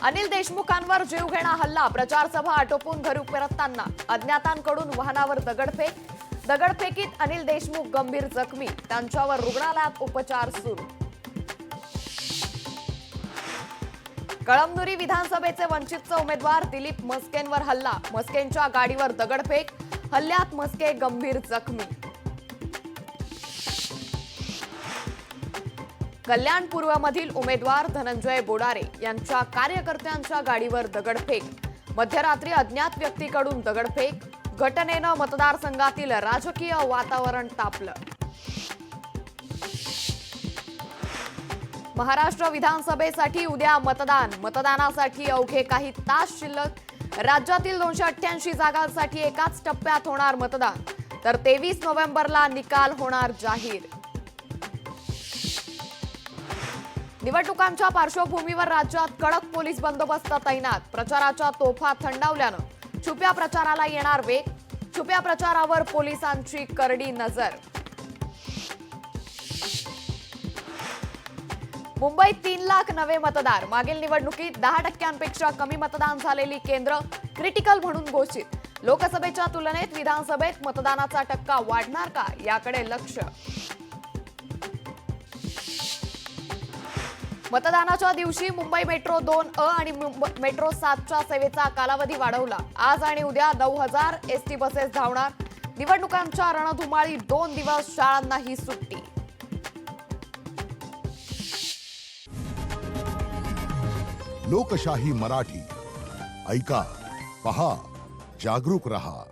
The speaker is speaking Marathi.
अनिल देशमुखांवर जीवघेणा हल्ला, प्रचार सभा आटोपून घरी परतताना अज्ञातांकडून वाहनावर दगडफेकीत अनिल देशमुख गंभीर जखमी, त्यांच्यावर रुग्णालयात उपचार सुरू. कळमनुरी विधानसभेचे वंचितचे उमेदवार दिलीप म्हस्केंवर हल्ला, म्हस्केंच्या गाडीवर दगडफेक, हल्ल्यात म्हस्के गंभीर जखमी. कल्याण पूर्वमधील उमेदवार धनंजय बोडारे यांच्या कार्यकर्त्यांच्या गाडीवर दगडफेक, मध्यरात्री अज्ञात व्यक्तीकडून दगडफेक, घटनेनं मतदारसंघातील राजकीय वातावरण तापलं. महाराष्ट्र विधानसभेसाठी उद्या मतदानासाठी अवघे काही तास शिल्लक. राज्यातील 288 जागांसाठी एकाच टप्प्यात होणार मतदान, तर 23 नोव्हेंबरला निकाल होणार जाहीर. निवडणुकांच्या पार्श्वभूमीवर राज्यात कडक पोलीस बंदोबस्त तैनात, प्रचाराच्या तोफा थंडावल्यानं छुप्या प्रचाराला येणार वेग, छुप्या प्रचारावर पोलिसांची करडी नजर. मुंबईत 3 लाख नवे मतदार, मागील निवडणुकीत 10% कमी मतदान झालेली केंद्र क्रिटिकल म्हणून घोषित. लोकसभेच्या तुलनेत विधानसभेत मतदानाचा टक्का वाढणार का, याकडे लक्ष. मतदानाच्या दिवशी मुंबई मेट्रो 2 आणि मेट्रो 7च्या सेवेचा कालावधी वाढवला. आज आणि उद्या 9000 एसटी बसेस धावणार. निवडणुकांच्या रणधुमाळी 2 दिवस, शाळांनाही सुट्टी. लोकशाही मराठी ऐका, पहा, जागरूक रहा.